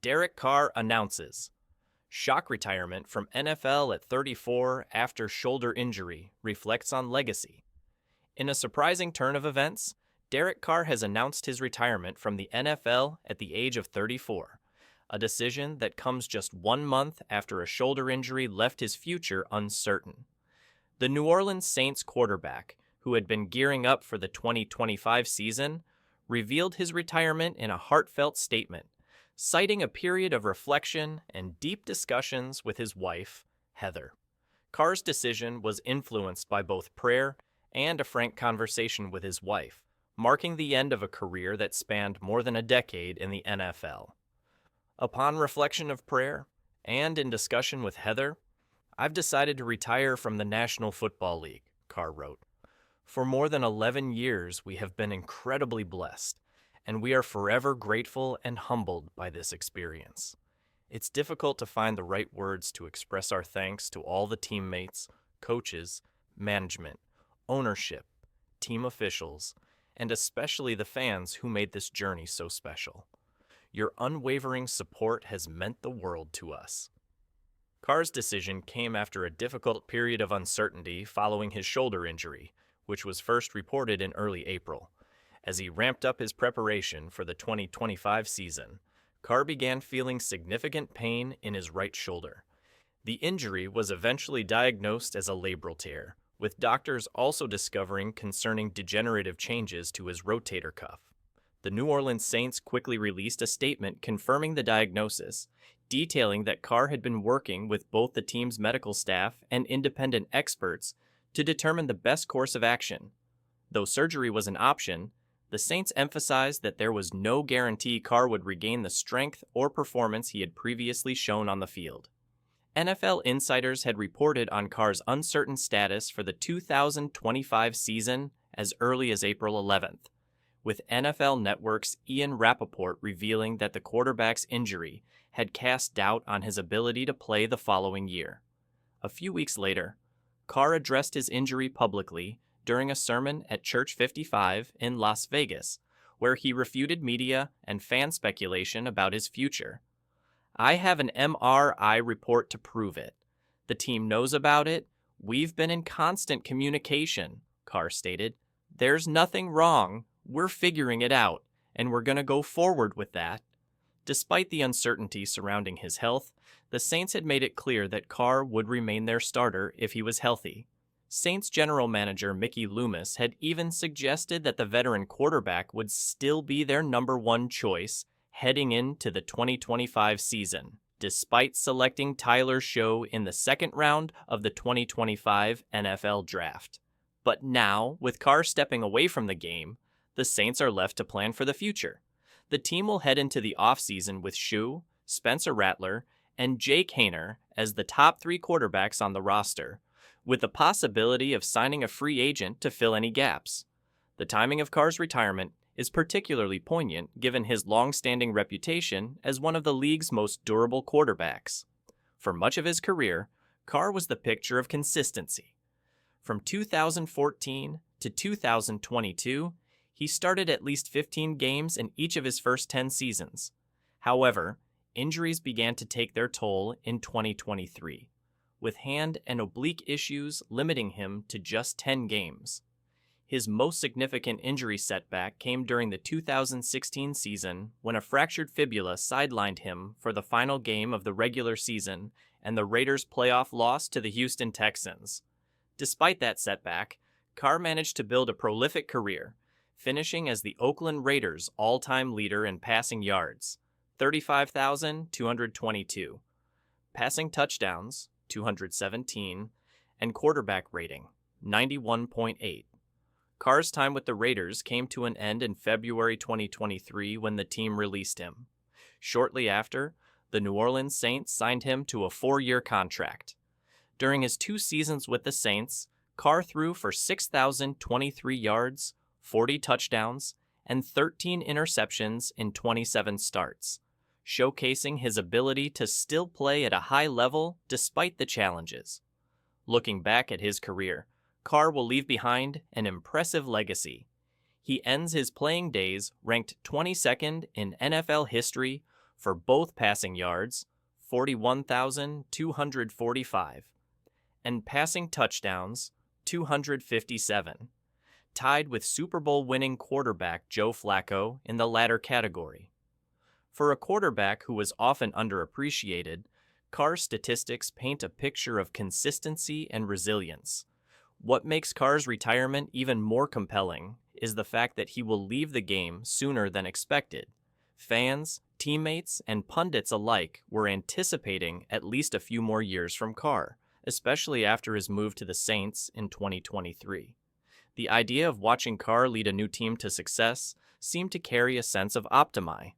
Derek Carr announces shock retirement from NFL at 34 after shoulder injury reflects on legacy. In a surprising turn of events, Derek Carr has announced his retirement from the NFL at the age of 34, a decision that comes just 1 month after a shoulder injury left his future uncertain. The New Orleans Saints quarterback, who had been gearing up for the 2025 season, revealed his retirement in a heartfelt statement, citing a period of reflection and deep discussions with his wife, Heather. Carr's decision was influenced by both prayer and a frank conversation with his wife, marking the end of a career that spanned more than a decade in the NFL. Upon reflection of prayer and in discussion with Heather, I've decided to retire from the National Football League, Carr wrote. For more than 11 years, we have been incredibly blessed, and we are forever grateful and humbled by this experience. It's difficult to find the right words to express our thanks to all the teammates, coaches, management, ownership, team officials, and especially the fans who made this journey so special. Your unwavering support has meant the world to us. Carr's decision came after a difficult period of uncertainty following his shoulder injury, which was first reported in early April. As he ramped up his preparation for the 2025 season, Carr began feeling significant pain in his right shoulder. The injury was eventually diagnosed as a labral tear, with doctors also discovering concerning degenerative changes to his rotator cuff. The New Orleans Saints quickly released a statement confirming the diagnosis, detailing that Carr had been working with both the team's medical staff and independent experts to determine the best course of action. Though surgery was an option, the Saints emphasized that there was no guarantee Carr would regain the strength or performance he had previously shown on the field. NFL insiders had reported on Carr's uncertain status for the 2025 season as early as April 11th, with NFL Network's Ian Rappaport revealing that the quarterback's injury had cast doubt on his ability to play the following year. A few weeks later, Carr addressed his injury publicly during a sermon at Church 55 in Las Vegas, where he refuted media and fan speculation about his future. I have an MRI report to prove it. The team knows about it. We've been in constant communication, Carr stated. There's nothing wrong. We're figuring it out, and we're going to go forward with that. Despite the uncertainty surrounding his health, the Saints had made it clear that Carr would remain their starter if he was healthy. Saints general manager Mickey Loomis had even suggested that the veteran quarterback would still be their number one choice heading into the 2025 season, despite selecting Tyler Show in the second round of the 2025 NFL Draft. But now, with Carr stepping away from the game, the Saints are left to plan for the future. The team will head into the offseason with Shoe, Spencer Rattler, and Jake Haener as the top 3 quarterbacks on the roster, with the possibility of signing a free agent to fill any gaps. The timing of Carr's retirement is particularly poignant given his long-standing reputation as one of the league's most durable quarterbacks. For much of his career, Carr was the picture of consistency. From 2014 to 2022, he started at least 15 games in each of his first 10 seasons. However, injuries began to take their toll in 2023, with hand and oblique issues limiting him to just 10 games. His most significant injury setback came during the 2016 season when a fractured fibula sidelined him for the final game of the regular season and the Raiders' playoff loss to the Houston Texans. Despite that setback, Carr managed to build a prolific career, finishing as the Oakland Raiders' all-time leader in passing yards, 35,222, passing touchdowns, 217, and quarterback rating, 91.8. Carr's time with the Raiders came to an end in February 2023 when the team released him. Shortly after, the New Orleans Saints signed him to a 4-year contract. During his 2 seasons with the Saints, Carr threw for 6,023 yards, 40 touchdowns, and 13 interceptions in 27 starts, showcasing his ability to still play at a high level despite the challenges. Looking back at his career, Carr will leave behind an impressive legacy. He ends his playing days ranked 22nd in NFL history for both passing yards, 41,245, and passing touchdowns, 257, tied with Super Bowl winning quarterback Joe Flacco in the latter category. For a quarterback who was often underappreciated, Carr's statistics paint a picture of consistency and resilience. What makes Carr's retirement even more compelling is the fact that he will leave the game sooner than expected. Fans, teammates, and pundits alike were anticipating at least a few more years from Carr, especially after his move to the Saints in 2023. The idea of watching Carr lead a new team to success seemed to carry a sense of optimism,